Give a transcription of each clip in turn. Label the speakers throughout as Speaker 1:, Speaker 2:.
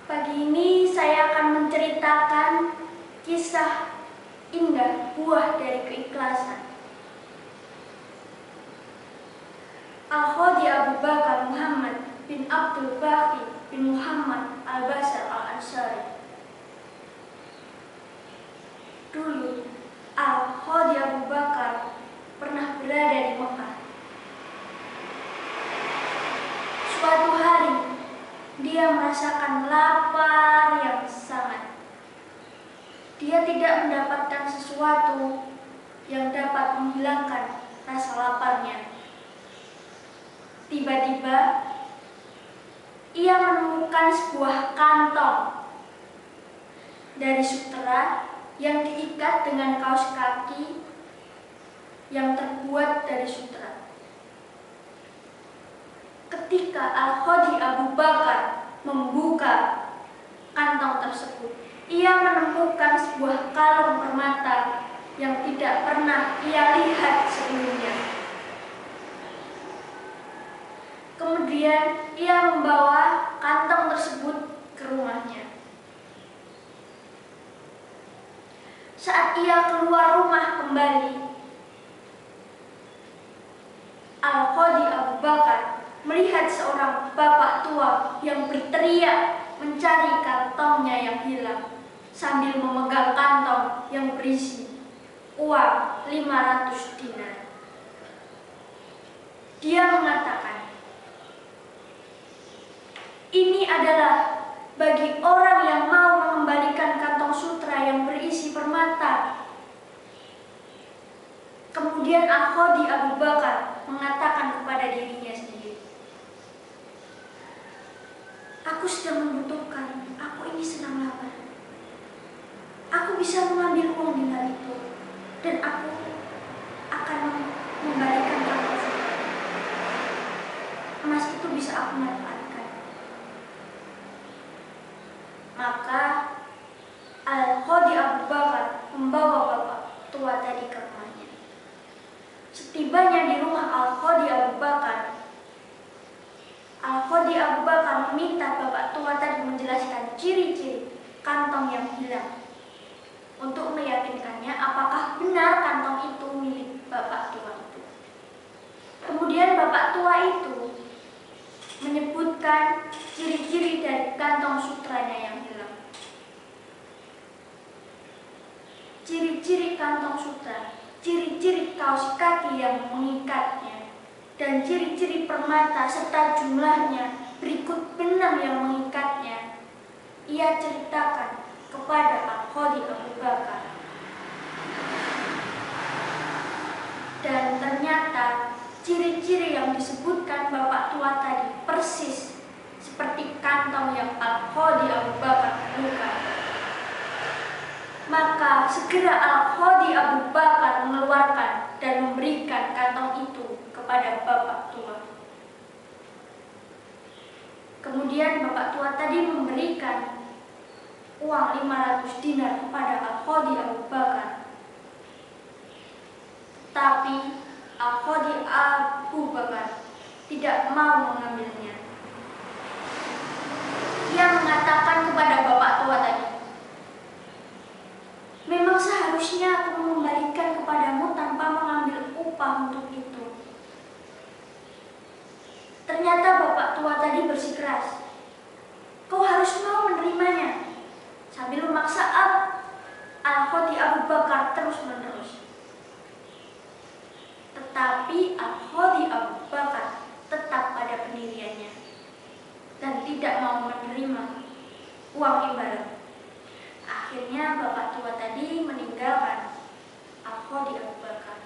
Speaker 1: Pagi ini saya akan menceritakan kisah indah buah dari keikhlasan. Al-Khodi Abu Bakar Muhammad bin Abdul Baqi bin Muhammad Al-Basar Al-Ansari. Dulu, Al-Khodi Abu Bakar pernah berada di Mekah. Suatu hari, dia merasakan lapar yang sangat. Dia tidak mendapatkan sesuatu yang dapat menghilangkan rasa laparnya. Tiba-tiba, ia menemukan sebuah kantong dari sutera yang diikat dengan kaos kaki yang terbuat dari sutera. Ketika Al-Khodi Abu Bakar membuka kantong tersebut, ia menemukan sebuah kalung permata yang tidak pernah ia lihat sebelumnya. Kemudian ia membawa kantong tersebut ke rumahnya. Saat ia keluar rumah kembali, Al-Khodi Abu Bakar melihat seorang bapak tua yang berteriak mencari kantongnya yang hilang sambil memegang kantong yang berisi uang 500 dinar. Dia mengatakan, "Ini adalah bagi orang yang mau mengembalikan kantong sutra yang berisi permata." Kemudian Al-Khodi Abu Bakar mengatakan kepada dirinya sendiri, "Aku sedang membutuhkan, aku ini sedang lapar. Aku bisa mengambil uang dinar itu, dan aku akan mengembalikan kantong sutra. Emas itu bisa aku manfaatkan." Maka Al-Khodi Abu Bakar membawa bapak tua tadi ke rumahnya. Setibanya di rumah Al-Khodi Abu Bakar, Al-Khodi Abu Bakar meminta bapak tua tadi menjelaskan ciri-ciri kantong yang hilang untuk meyakinkannya apakah benar kantong itu milik bapak tua itu. Kemudian bapak tua itu menyebutkan ciri-ciri dari kantong sutranya yang hilang. Ciri-ciri kantong sutra, ciri-ciri kaos kaki yang mengikatnya, dan ciri-ciri permata serta jumlahnya berikut benang yang mengikatnya, ia ceritakan kepada Al-Khodi Abu Bakar. Dan ternyata ciri-ciri yang disebutkan bapak tua tadi persis seperti kantong yang Al-Khodi Abu Bakar buka. Maka segera Al-Khodi Abu Bakar mengeluarkan dan memberikan kantong itu kepada bapak tua. Kemudian bapak tua tadi memberikan uang 500 dinar kepada Al-Khodi Abu Bakar. Tapi Al-Khodi Abu Bakar tidak mau mengambilnya. Ia mengatakan kepada bapak tua tadi, "Memang seharusnya aku mengembalikan kepadamu tanpa mengambil upah untuk itu." Ternyata bapak tua tadi bersikeras, "Kau harus mau menerimanya," sambil memaksa Al-Khodi Abu Bakar terus-menerus. Tetapi Al-Khodi Abu Bakar tetap pada pendiriannya dan tidak mau menerima uang imbalan. Akhirnya bapak tua tadi meninggalkan Al-Khodi Abu Bakar.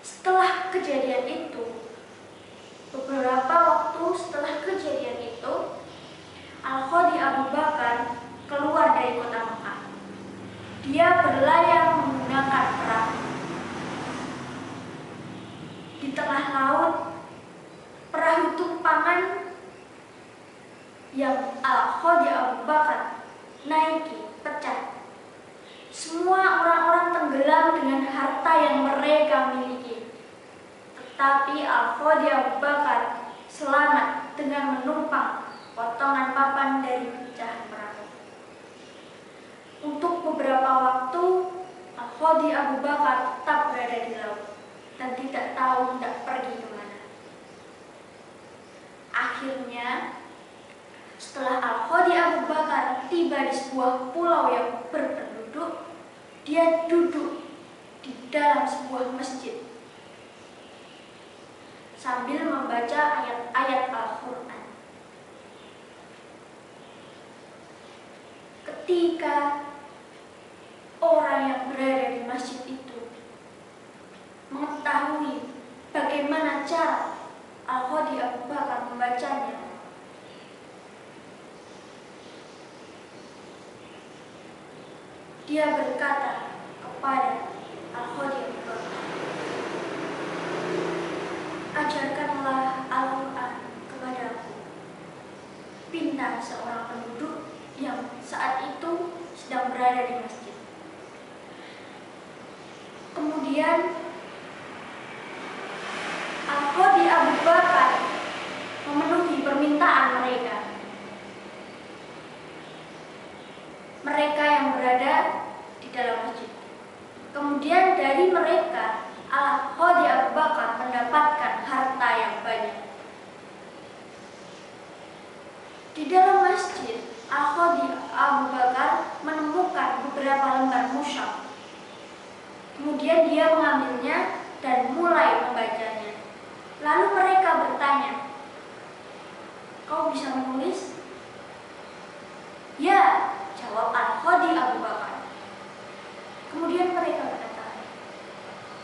Speaker 1: Setelah kejadian itu, beberapa waktu setelah kejadian itu, Al-Khodi Abu Bakar keluar dari kota Mekah. Dia berlayar menggunakan perahu. Di tengah laut, perahu tumpangan yang Al-Khodi Abu Bakar naiki pecah. Semua orang-orang tenggelam dengan harta yang mereka miliki. Tetapi Al-Khodi Abu Bakar selamat dengan menumpang potongan papan dari Bakar tetap berada di laut dan tidak tahu hendak pergi kemana. Akhirnya, setelah Al-Khodi Abu Bakar tiba di sebuah pulau yang berpenduduk, dia duduk di dalam sebuah masjid sambil membaca ayat-ayat Al-Quran. Ketika orang yang berada di masjid itu mengetahui bagaimana cara Al-Khodi Abu Bakar membacanya, dia berkata kepada Al-Khodi Abu Bakar, "Ajarkanlah Al-Quran kepadaku." Pinta seorang penduduk yang saat itu sedang berada di masjid. Kemudian Al-Khodi Abu Bakar memenuhi permintaan mereka. Mereka yang berada di dalam masjid. Kemudian dari mereka Al-Khodi Abu Bakar mendapatkan harta yang banyak. Di dalam masjid, Al-Khodi Abu Bakar menemukan beberapa lembar mushaf. Kemudian dia mengambilnya dan mulai membacanya. Lalu mereka bertanya, "Kau bisa menulis?" "Ya," jawab Al-Khodi Abu Bakar. Kemudian mereka berkata,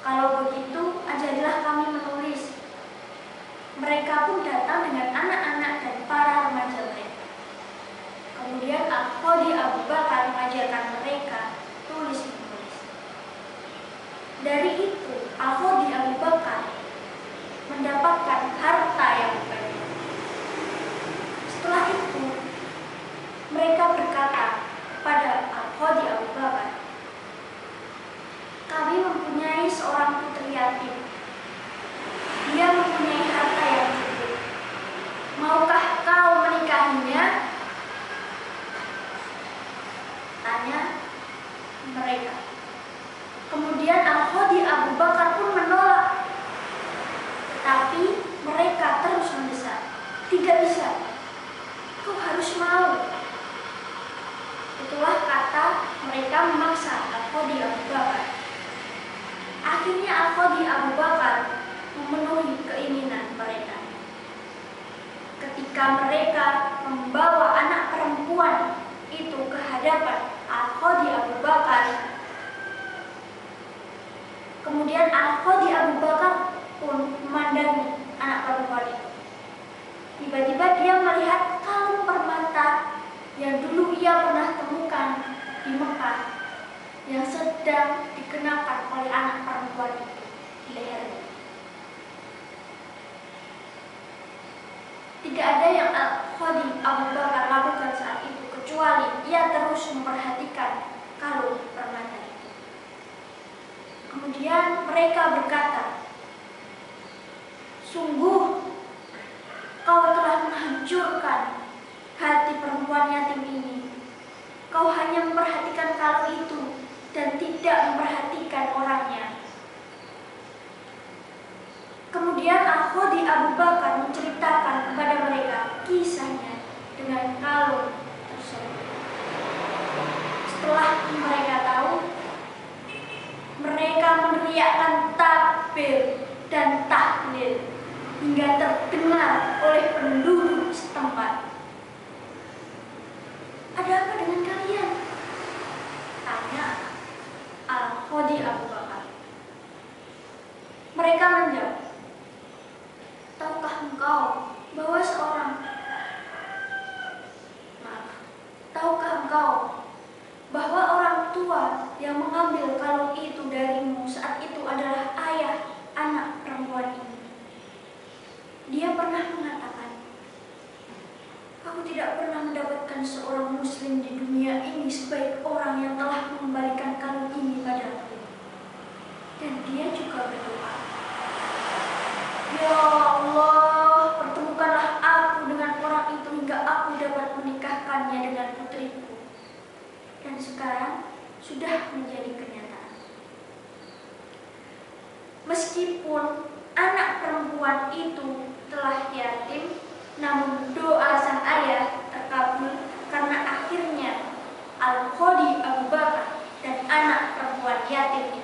Speaker 1: "Kalau begitu, ajarilah kami menulis." Mereka pun datang dengan anak-anak dan para remaja mereka. Kemudian Al-Khodi Abu Bakar mengajarkan mereka tulis-menulis. Dari itu, Al-Khodi Abu Bakar mendapatkan harta yang banyak. Setelah itu, mereka berkata pada Al-Khodi Abu Bakar, "Kami mempunyai seorang putri yatim. Dia mempunyai harta yang cukup. Maukah kau menikahinya?" Tanya mereka. Kemudian Al-Khodi Abu Bakar pun menolak. Tetapi mereka terus mendesak, "Tidak bisa. Kau harus mau." Itulah kata mereka memaksa Al-Khodi Abu Bakar. Akhirnya Al-Khodi Abu Bakar memenuhi keinginan mereka. Ketika mereka membawa anak perempuan itu ke hadapan Al-Khodi Abu Bakar, kemudian Al-Khodi Abu Bakar pun memandangi anak perempuan itu. Tiba-tiba dia melihat kalung permata yang dulu ia pernah temukan di Mekah, yang sedang dikenakan oleh anak perempuan itu di lehernya. Tidak ada yang Al-Khodi Abu Bakar lakukan saat itu kecuali ia terus memperhatikan kalung permata itu. Kemudian mereka berkata, "Sungguh kau telah menghancurkan hati perempuan yatim ini. Kau hanya memperhatikan kalung itu dan tidak memperhatikan orangnya." Kemudian Al-Khodi Abu Bakar menceritakan kepada mereka kisahnya dengan kalung tersebut. Setelah mereka tahu, mereka meneriakkan takbir dan tahlil hingga terdengar oleh penduduk setempat. "Ada apa dengan kalian?" tanya Al-Khodi Abu Bakar. Mereka menjawab, "Tahukah engkau bahwa orang tua yang mengambil kalung itu darimu saat itu adalah ayah anak perempuan ini? Dia pernah mengatakan, 'Aku tidak pernah mendapatkan seorang muslim di dunia ini sebaik orang yang telah mengembalikan kalung ini padaku.' Dan dia juga berdoa, 'Ya Allah, pertemukanlah aku dengan orang itu hingga aku dapat menikahkannya dengan putriku.' Dan sekarang sudah menjadi kenyataan." Meskipun anak perempuan itu telah yatim, namun doa sang ayah terkabul karena akhirnya Al-Qadi Abu Bakar dan anak perempuan yatim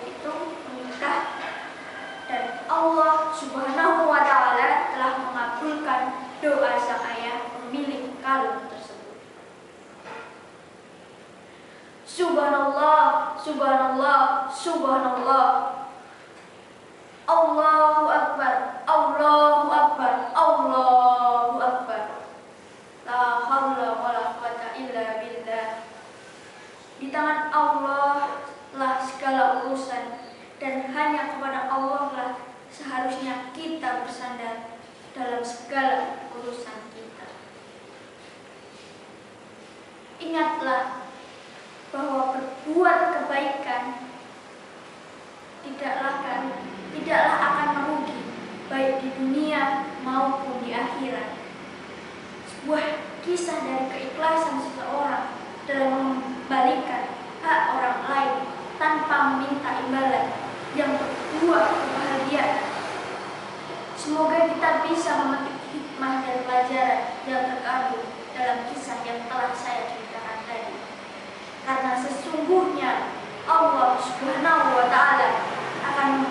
Speaker 1: itu menikah, dan Allah Subhanahu wa Ta'ala telah mengabulkan doa sang ayah pemilik kalung tersebut. Subhanallah, subhanallah, subhanallah. Allahu Akbar, Allahu Akbar, Allahu Akbar. La haula wala quwata illa billah. Di tangan Allah lah segala urusan, dan hanya kepada Allah lah seharusnya kita bersandar dalam segala urusan kita. Ingatlah bahwa berbuat kebaikan tidaklah akan merugi, baik di dunia maupun di akhirat. Sebuah kisah dari keikhlasan seseorang dalam mengembalikan hak orang lain tanpa meminta imbalan yang berbuah kebahagiaan. Semoga kita bisa memetik hikmah dan pelajaran yang terkandung dalam kisah yang telah saya ceritakan tadi. Karena sesungguhnya Allah Subhanahu wa Ta'ala akan